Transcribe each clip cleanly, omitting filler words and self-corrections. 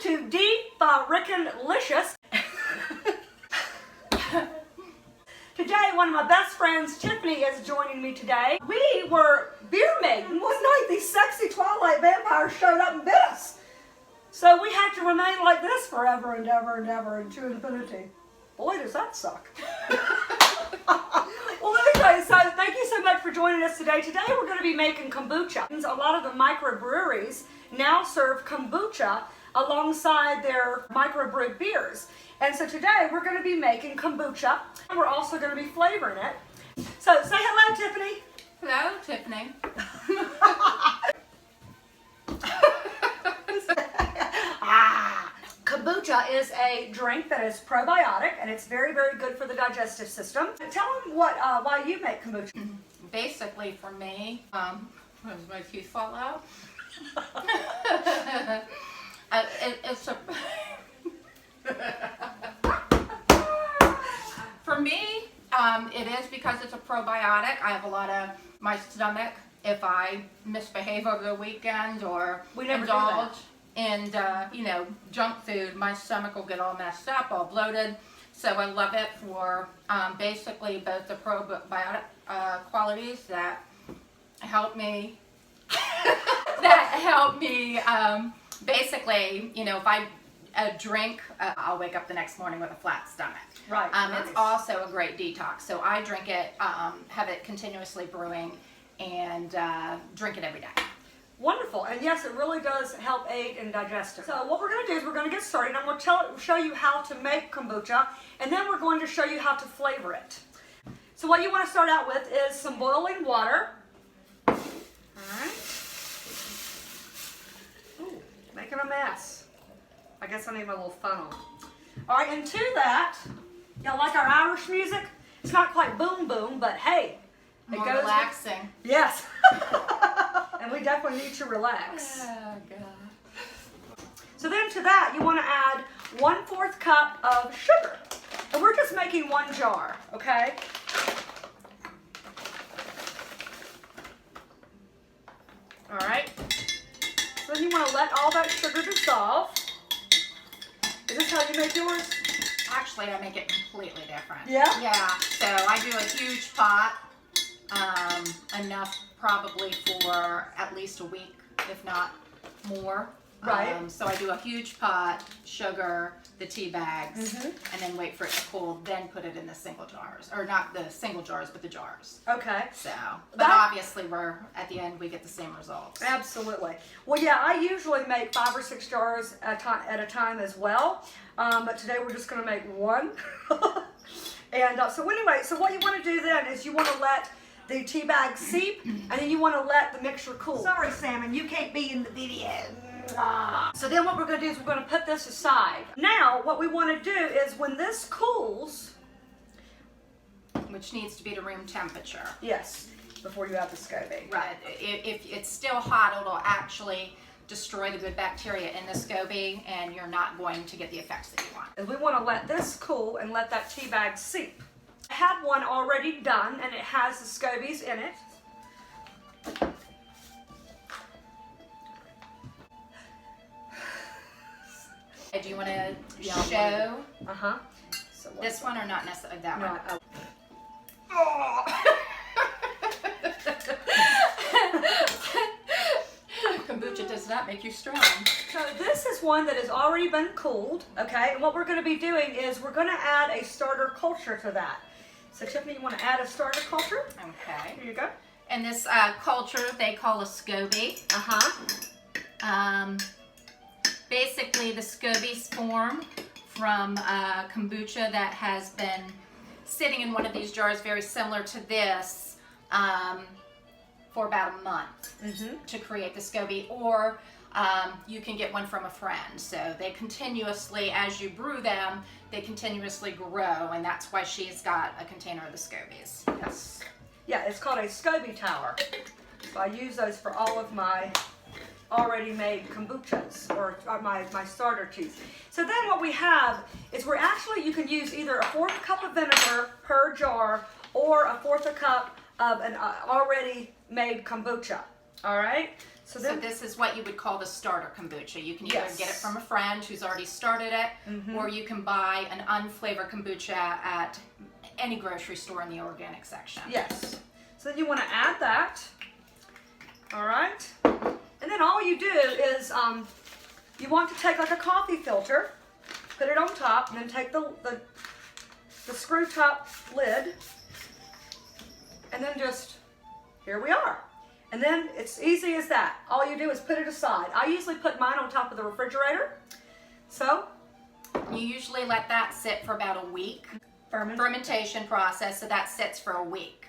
to Deep Rekin Licious. Today, one of my best friends, Tiffany, is joining me today. We were beer maiden. One night, these sexy Twilight vampires showed up and bit us. So we had to remain like this forever and ever and ever into infinity. Boy, does that suck. Well, anyway, so thank you so much for joining us today. Today we're going to be making kombucha. A lot of the microbreweries now serve kombucha alongside their microbrewed beers. And so today we're going to be making kombucha, and we're also going to be flavoring it. So say hello, Tiffany. Hello, Tiffany. Kombucha is a drink that is probiotic, and it's very, very good for the digestive system. Tell them why you make kombucha. Basically, for me, does my teeth fall out? For me, it is because it's a probiotic. I have a lot of my stomach, if I misbehave over the weekend or indulge in junk food, my stomach will get all messed up, all bloated. So I love it for basically both the probiotic qualities that help me basically, if I drink, I'll wake up the next morning with a flat stomach. Right. Nice. It's also a great detox. So I drink it, have it continuously brewing, and drink it every day. Wonderful. And yes, it really does help aid in digestion. So what we're going to do is we're going to get started. I'm going to show you how to make kombucha, and then we're going to show you how to flavor it. So what you want to start out with is some boiling water. All right. Ooh, making a mess. I guess I need my little funnel. All right, and to that, y'all like our Irish music? It's not quite boom boom, but hey, it More goes relaxing. Yes. And we definitely need to relax. Oh, God. So then to that, you want to add 1/4 cup of sugar. And we're just making one jar, okay? All right. So then you want to let all that sugar dissolve. Is this how you make yours? Actually, I make it completely different. Yeah? Yeah. So I do a huge pot, enough probably for at least a week, if not more. Right. So I do a huge pot, sugar, the tea bags, and then wait for it to cool, then put it in the single jars. Or not the single jars, but the jars. Okay. So, but obviously at the end we get the same results. Absolutely. Well, yeah, I usually make 5 or 6 jars at a time as well. But today we're just going to make one. And so anyway, so what you want to do then is you want to let the tea bag seep, and then you want to let the mixture cool. Sorry, Salmon, you can't be in the video. So then what we're going to do is we're going to put this aside. Now, what we want to do is when this cools, which needs to be to room temperature. yes, before you add the SCOBY. Right. If it's still hot, it'll actually destroy the good bacteria in the SCOBY, and you're not going to get the effects that you want. And we want to let this cool and let that tea bag seep. I have one already done, and it has the SCOBYs in it. Do you want to show Uh-huh. So this one or not necessarily that one? Kombucha does not make you strong. So this is one that has already been cooled, okay? And what we're going to be doing is we're going to add a starter culture to that. So Tiffany, you want to add a starter culture? Okay. Here you go. And this culture they call a SCOBY. Uh-huh. Basically, the SCOBYs form from kombucha that has been sitting in one of these jars very similar to this for about a month to create the SCOBY, or you can get one from a friend. So they continuously, as you brew them, they continuously grow, and that's why she's got a container of the SCOBYs. Yes. Yeah, it's called a SCOBY tower. So I use those for all of my already made kombuchas, or my starter teas. So then what we have is you can use either a 1/4 cup of vinegar per jar or a 1/4 cup of an already made kombucha. All right? So So this is what you would call the starter kombucha. You can either Yes. get it from a friend who's already started it, or you can buy an unflavored kombucha at any grocery store in the organic section. Yes. So then you want to add that. All right. And then all you do is you want to take like a coffee filter, put it on top, and then take the screw top lid, and then just, here we are. And then it's easy as that. All you do is put it aside. I usually put mine on top of the refrigerator. So, You usually let that sit for about a week. Fermentation process, so that sits for a week.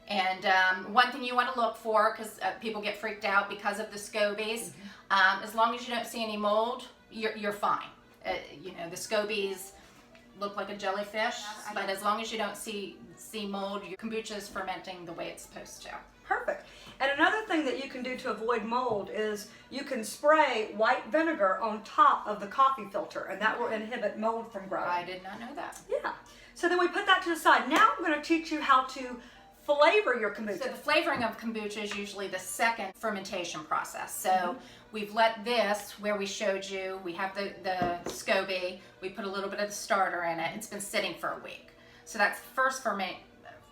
And one thing you want to look for, because people get freaked out because of the scobies, as long as you don't see any mold, you're fine. You know, the scobies look like a jellyfish, but as long as you don't see mold, your kombucha is fermenting the way it's supposed to. Perfect. And another thing that you can do to avoid mold is you can spray white vinegar on top of the coffee filter, and that will inhibit mold from growing. I did not know that. Yeah. So then we put that to the side. Now I'm going to teach you how to flavor your kombucha. So the flavoring of kombucha is usually the second fermentation process. So we've let this, where we showed you, we have the SCOBY, we put a little bit of the starter in it. It's been sitting for a week. So that's the first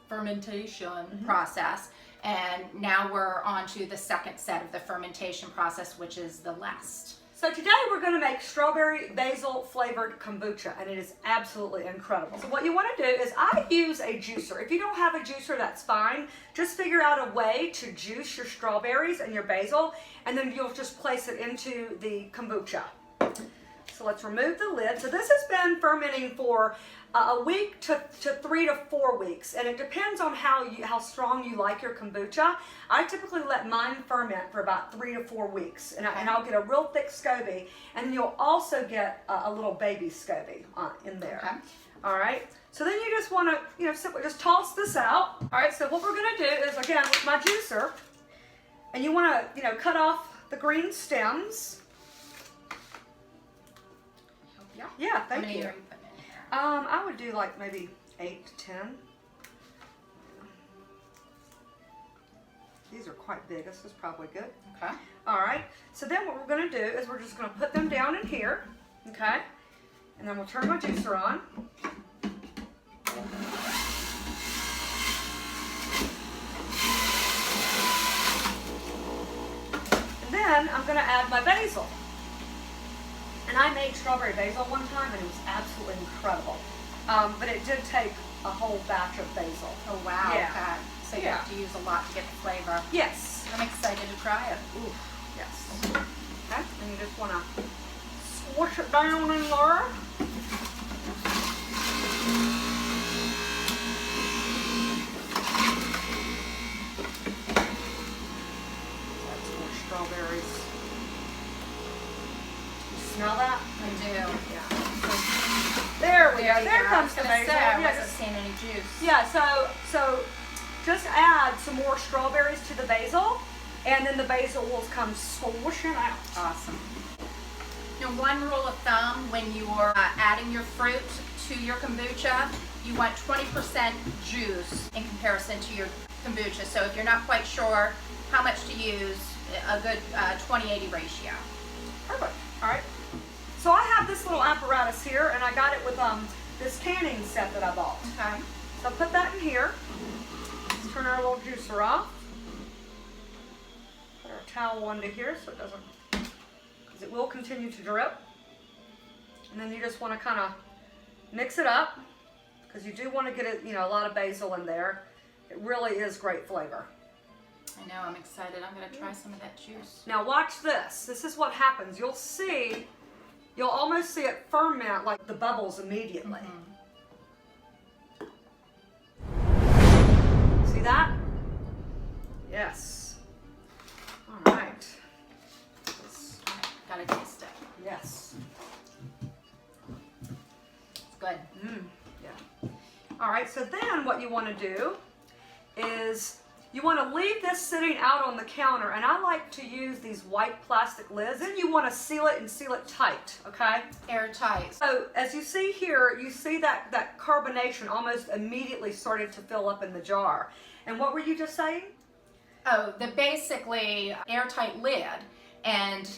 fermentation process. And now we're on to the second set of the fermentation process, which is the last. So today we're going to make strawberry basil flavored kombucha, and it is absolutely incredible. So what you want to do is I use a juicer. If you don't have a juicer, that's fine. Just figure out a way to juice your strawberries and your basil, and then you'll just place it into the kombucha. So let's remove the lid. So this has been fermenting for a week to 3 to 4 weeks, and it depends on how strong you like your kombucha. I typically let mine ferment for about 3 to 4 weeks, and I'll get a real thick SCOBY, and then you'll also get a little baby SCOBY in there. Okay. All right. So then you just want to, simply just toss this out. All right. So what we're going to do is, again, with my juicer, and you want to, cut off the green stems. Yeah, thank you. How many are you putting in here? I would do like maybe 8 to 10. These are quite big. This is probably good. Okay. All right. So then what we're going to do is we're just going to put them down in here. Okay. And then we'll turn my juicer on. And then I'm going to add my basil. And I made strawberry basil one time, and it was absolutely incredible. But it did take a whole batch of basil. Oh, wow. Yeah. Okay. So you have to use a lot to get the flavor. Yes. I'm excited to try it. Ooh, yes. Okay, and you just want to squish it down in there. That's more strawberries. Smell that? I do. Yeah. There we go. There comes the basil. I Yeah, wasn't seeing any juice. yeah, so just add some more strawberries to the basil, and then the basil will come swooshing out. Awesome. Now, one rule of thumb when you're adding your fruit to your kombucha, you want 20% juice in comparison to your kombucha. So if you're not quite sure how much to use, a good 20-80 ratio. Perfect. All right. So I have this little apparatus here, and I got it with this canning set that I bought. Okay. So I'll put that in here. Let's turn our little juicer off. Put our towel under here so it doesn't, because it will continue to drip. And then you just want to kind of mix it up, because you do want to get it, a lot of basil in there. It really is great flavor. I know, I'm excited. I'm going to try some of that juice. Now watch this. This is what happens. You'll almost see it ferment like the bubbles immediately. See that? Yes. All right. Gotta taste it. Yes. It's good. Yeah. All right, so then what you want to do is you want to leave this sitting out on the counter, and I like to use these white plastic lids. Then you want to seal it and seal it tight, okay? Airtight. So as you see here, you see that carbonation almost immediately started to fill up in the jar. And what were you just saying? Oh, the basically airtight lid, and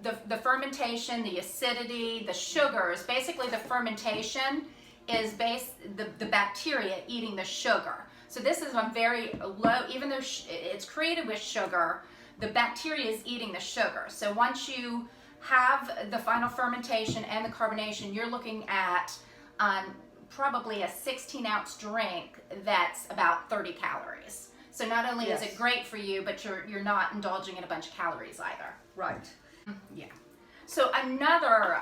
the fermentation, the acidity, the sugars, basically the fermentation is the bacteria eating the sugar. So this is a very low, even though it's created with sugar, the bacteria is eating the sugar. So once you have the final fermentation and the carbonation, you're looking at probably a 16-ounce drink that's about 30 calories. So not only is it great for you, but you're not indulging in a bunch of calories either. Right. Yeah. So another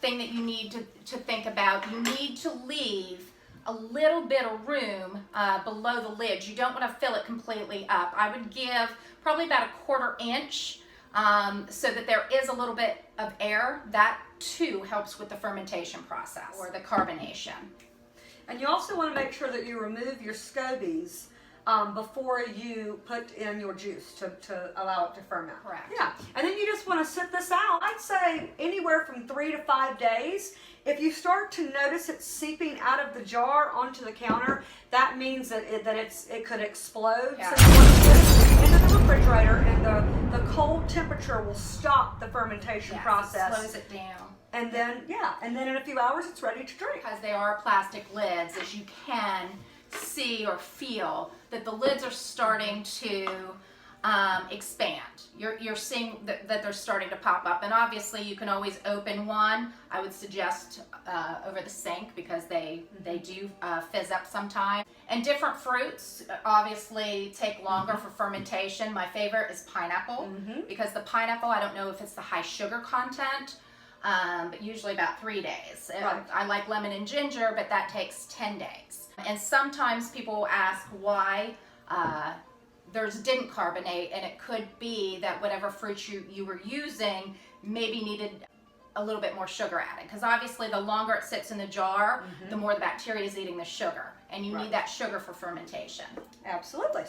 thing that you need to think about, you need to leave a little bit of room below the lid. You don't want to fill it completely up. I would give probably about a 1/4 inch so that there is a little bit of air. That too helps with the fermentation process or the carbonation. And you also want to make sure that you remove your scobies before you put in your juice to allow it to ferment. Correct. Yeah, and then you just want to sit this out. I'd say anywhere from 3 to 5 days. If you start to notice it seeping out of the jar onto the counter, that means that it could explode. Yeah. So you want to put it into the refrigerator, and the cold temperature will stop the fermentation process. It slows it down. And then in a few hours it's ready to drink. Because they are plastic lids, as you can see or feel that the lids are starting to expand. You're seeing that they're starting to pop up, and obviously you can always open one. I would suggest over the sink because they do fizz up sometimes. And different fruits obviously take longer for fermentation. My favorite is pineapple because the pineapple, I don't know if it's the high sugar content, but usually about 3 days. Right. I like lemon and ginger, but that takes 10 days. And sometimes people will ask why theirs didn't carbonate, and it could be that whatever fruit you were using maybe needed a little bit more sugar added, because obviously the longer it sits in the jar, the more the bacteria is eating the sugar, and you need that sugar for fermentation. Absolutely.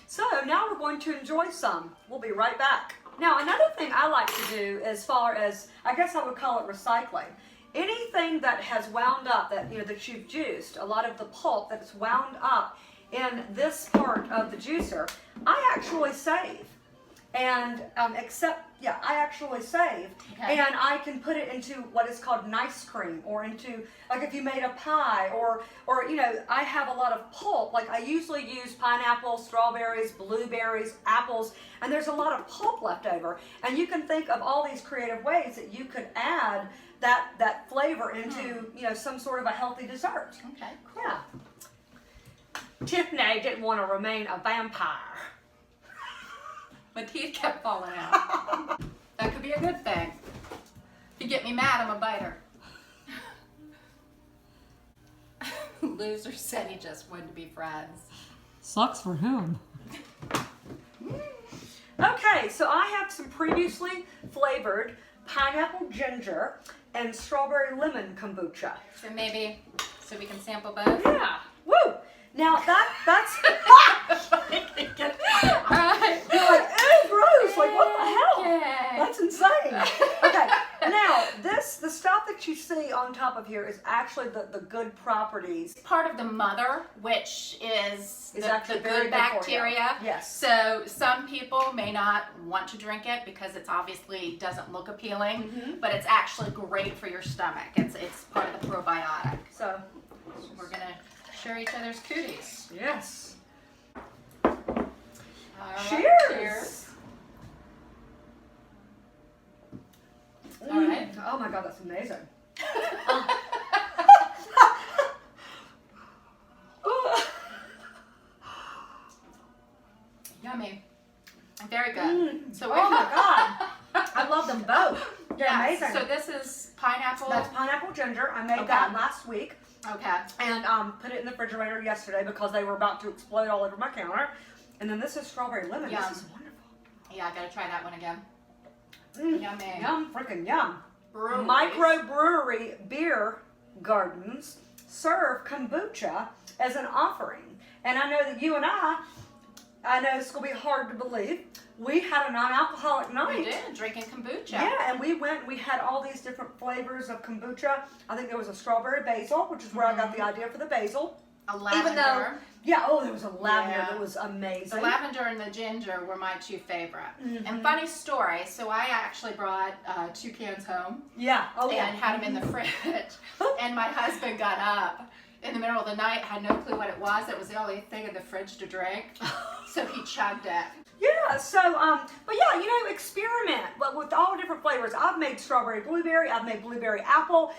So now we're going to enjoy some. We'll be right back. Now, another thing I like to do, as far as, I guess I would call it recycling, anything that has wound up, that you've juiced, a lot of the pulp that's wound up in this part of the juicer, I actually save. And I actually save. Okay. And I can put it into what is called nice cream, or into, like if you made a pie, or I have a lot of pulp. Like I usually use pineapple, strawberries, blueberries, apples, and there's a lot of pulp left over. And you can think of all these creative ways that you could add that flavor into some sort of a healthy dessert. okay, cool. Yeah. Tiffany didn't want to remain a vampire. My teeth kept falling out. That could be a good thing. If you get me mad, I'm a biter. Loser said he just wanted to be friends. Sucks for him. Okay, so I have some previously flavored pineapple ginger and strawberry lemon kombucha. So we can sample both? Yeah. Woo! Now that's Alright. you're like, ew, gross, like what the hell? Okay. That's insane. Okay. Now the stuff that you see on top of here is actually the good properties. Part of the mother, which is the actually very good good for you. bacteria. Yes. So some people may not want to drink it because it obviously doesn't look appealing, but it's actually great for your stomach. It's part of the probiotic. So We're gonna share each other's cooties. yes. All right, Cheers. All right. Oh my God, that's amazing. Yummy. Very good. So Oh my God, I love them both. They're amazing. So this is pineapple. That's pineapple ginger. I made Okay. that last week Okay. and put it in the refrigerator yesterday because they were about to explode all over my counter. And then this is strawberry lemon. Yum. This is wonderful. Yeah, I gotta try that one again. Yummy. Yum, freaking yum. Breweries. Microbrewery beer gardens serve kombucha as an offering. And I know that you and I know it's going to be hard to believe, we had a non-alcoholic night. We did, drinking kombucha. Yeah, and we had all these different flavors of kombucha. I think there was a strawberry basil, which is where I got the idea for the basil. a lavender. Even though, yeah, oh, there was a lavender Yeah. that was amazing. The lavender and the ginger were my two favorite. Mm-hmm. And funny story, so I actually brought 2 cans home Yeah, oh yeah. and had them in the fridge. And my husband got up in the middle of the night, had no clue what it was. It was the only thing in the fridge to drink. So he chugged it. Yeah, so, but yeah, you know, experiment with all different flavors. I've made strawberry blueberry, I've made blueberry apple,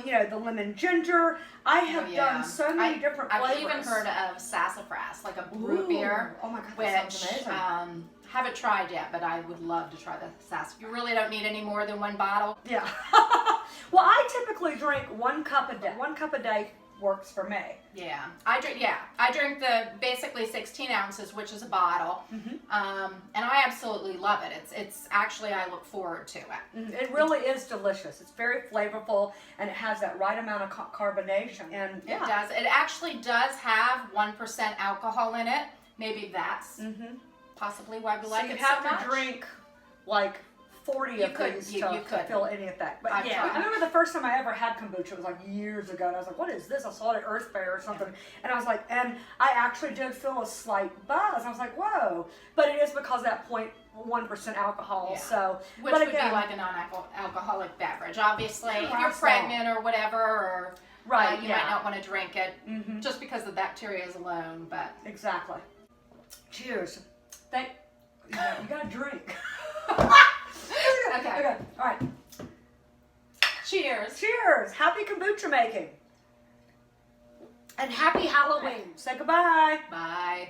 you know, the lemon ginger. I have done so many different flavors. I've even heard of sassafras, like a root beer. Oh my God, that which, sounds amazing. Haven't tried yet, but I would love to try the sassafras. You really don't need any more than 1 bottle. Yeah. Well, I typically drink 1 cup a day. 1 cup a day works for me. Yeah, I drink the basically 16 ounces, which is a bottle, and I absolutely love it. It's actually, I look forward to it. It really is delicious. It's very flavorful, and it has that right amount of carbonation. And It does. It actually does have 1% alcohol in it. Maybe that's possibly why we like so you it have so much. to drink like 40 You of could- these you to could. feel any effect. But I've yeah, tried. I remember the first time I ever had kombucha was like years ago, and I was like, what is this? I saw it at Earth Fair or something, and I was like, and I actually did feel a slight buzz. I was like, whoa. But it is because of that 0.1% alcohol, Yeah. so. Which but would again, be like a non-alcoholic beverage. Obviously, if you're Right. pregnant or whatever, or Right, you yeah. might not want to drink it just because the bacteria is alone. But Exactly. Cheers. You gotta drink. Okay. All right. cheers. Cheers. Happy kombucha making. And happy Halloween. Say goodbye. Bye.